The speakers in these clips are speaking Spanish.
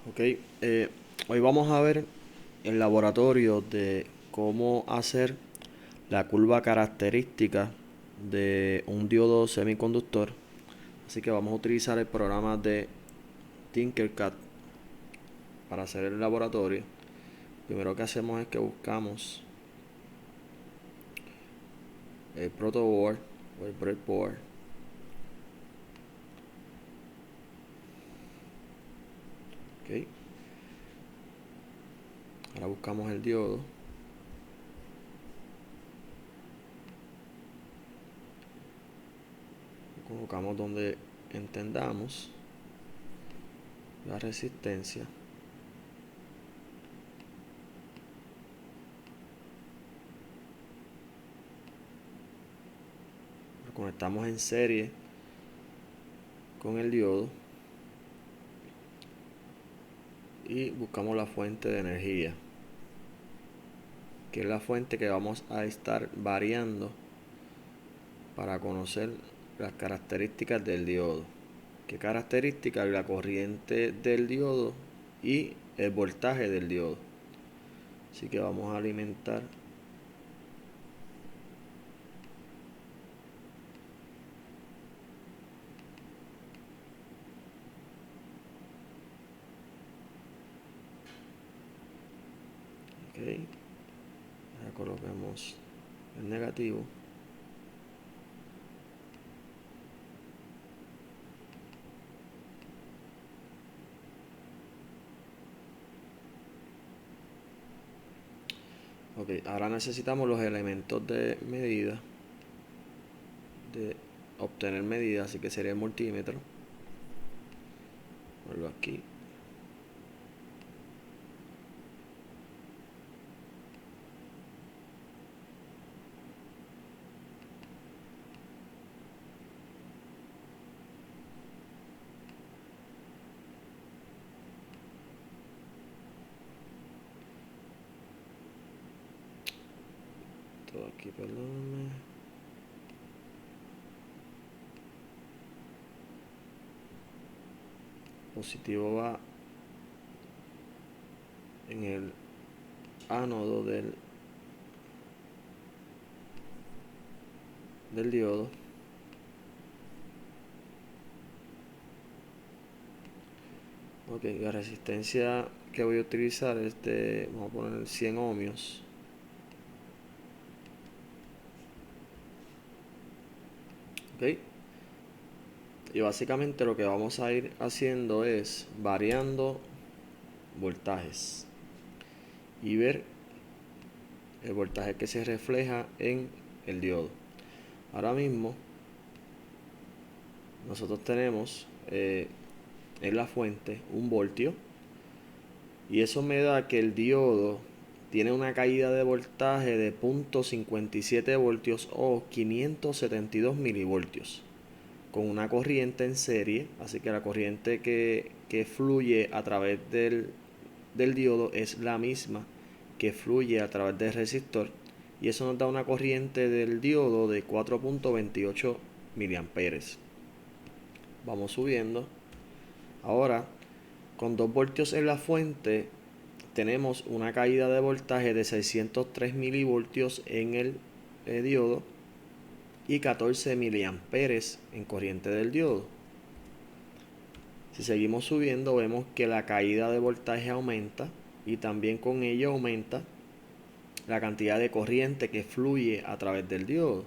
Ok, hoy vamos a ver el laboratorio de cómo hacer la curva característica de un diodo semiconductor. Así que vamos a utilizar el programa de Tinkercad para hacer el laboratorio. Primero que hacemos es que buscamos el protoboard o el breadboard. Ok, ahora buscamos el diodo. Lo colocamos donde entendamos la resistencia. Lo conectamos en serie con el diodo y buscamos la fuente de energía, que es la fuente que vamos a estar variando para conocer las características del diodo. ¿Qué características? La corriente del diodo y el voltaje del diodo. Así que vamos a alimentar ok, ahora coloquemos el negativo. Ok, ahora necesitamos los elementos de medida, de obtener medidas, así que sería el multímetro. Ponlo aquí. Todo aquí, perdóname. Positivo va en el ánodo del diodo. Ok, la resistencia que voy a utilizar es de, vamos a poner 100 ohmios. Ok, y básicamente lo que vamos a ir haciendo es variando voltajes y ver el voltaje que se refleja en el diodo. Ahora mismo nosotros tenemos en la fuente 1 voltio y eso me da que el diodo tiene una caída de voltaje de 0.57 voltios o 572 milivoltios con una corriente en serie, así que la corriente que fluye a través del diodo es la misma que fluye a través del resistor, y eso nos da una corriente del diodo de 4.28 miliamperes. Vamos subiendo. Ahora, con 2 voltios en la fuente, tenemos una caída de voltaje de 603 milivoltios en el diodo y 14 miliamperes en corriente del diodo. Si seguimos subiendo, vemos que la caída de voltaje aumenta y también con ello aumenta la cantidad de corriente que fluye a través del diodo.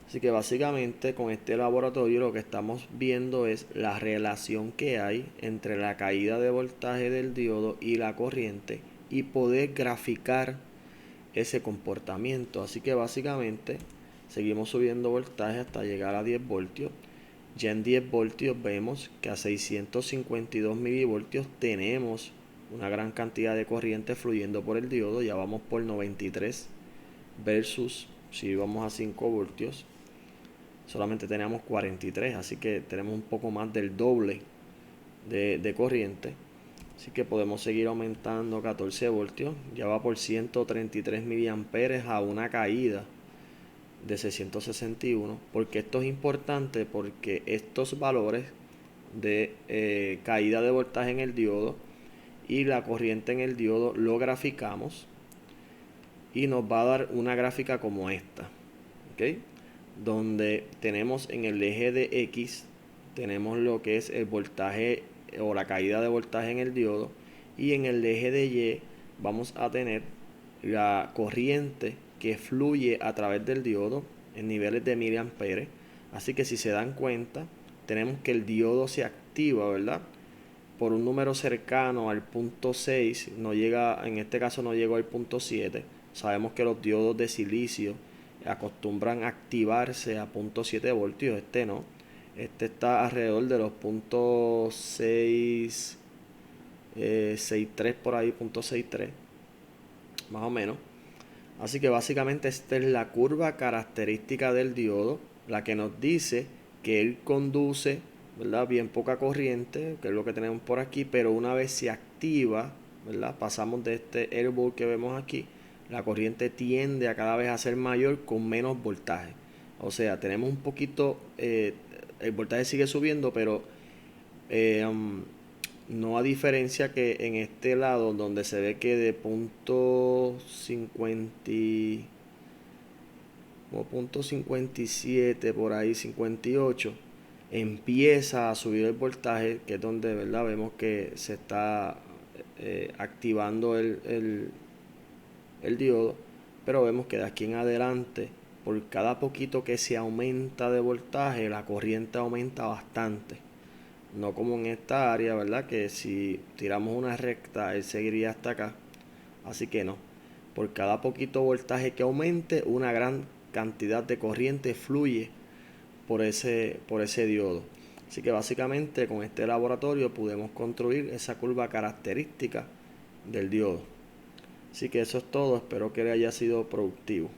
Así que básicamente con este laboratorio lo que estamos viendo es la relación que hay entre la caída de voltaje del diodo y la corriente y poder graficar ese comportamiento. Así que básicamente seguimos subiendo voltaje hasta llegar a 10 voltios. Ya en 10 voltios vemos que a 652 milivoltios tenemos una gran cantidad de corriente fluyendo por el diodo. Ya vamos por 93 versus si vamos a 5 voltios solamente tenemos 43, así que tenemos un poco más del doble de corriente. Así que podemos seguir aumentando 14 voltios, ya va por 133 miliamperes a una caída de 661. Porque esto es importante, porque estos valores de caída de voltaje en el diodo y la corriente en el diodo, lo graficamos y nos va a dar una gráfica como esta, ¿ok? Donde tenemos en el eje de X, tenemos lo que es el voltaje o la caída de voltaje en el diodo, y en el eje de Y vamos a tener la corriente que fluye a través del diodo en niveles de miliamperes. Así que si se dan cuenta, tenemos que el diodo se activa, ¿verdad?, por un número cercano al punto 6, no llega, en este caso no llegó al punto 7. Sabemos que los diodos de silicio acostumbran a activarse a punto 7 voltios, este no. Este está alrededor de los puntos 6, 6.3 por ahí, punto 6.3, más o menos. Así que básicamente esta es la curva característica del diodo, la que nos dice que él conduce, ¿verdad?, bien poca corriente, que es lo que tenemos por aquí, pero una vez se activa, ¿verdad?, pasamos de este airball que vemos aquí, la corriente tiende a cada vez a ser mayor con menos voltaje. O sea, tenemos un poquito, el voltaje sigue subiendo, pero eh, um, no a diferencia que en este lado donde se ve que de punto 50 como punto 57 por ahí, 58, empieza a subir el voltaje, que es donde, ¿verdad?, vemos que se está activando el diodo. Pero vemos que de aquí en adelante, por cada poquito que se aumenta de voltaje, la corriente aumenta bastante. No como en esta área, ¿verdad?, que si tiramos una recta, él seguiría hasta acá. Así que no. Por cada poquito voltaje que aumente, una gran cantidad de corriente fluye por ese diodo. Así que básicamente con este laboratorio pudimos construir esa curva característica del diodo. Así que eso es todo. Espero que le haya sido productivo.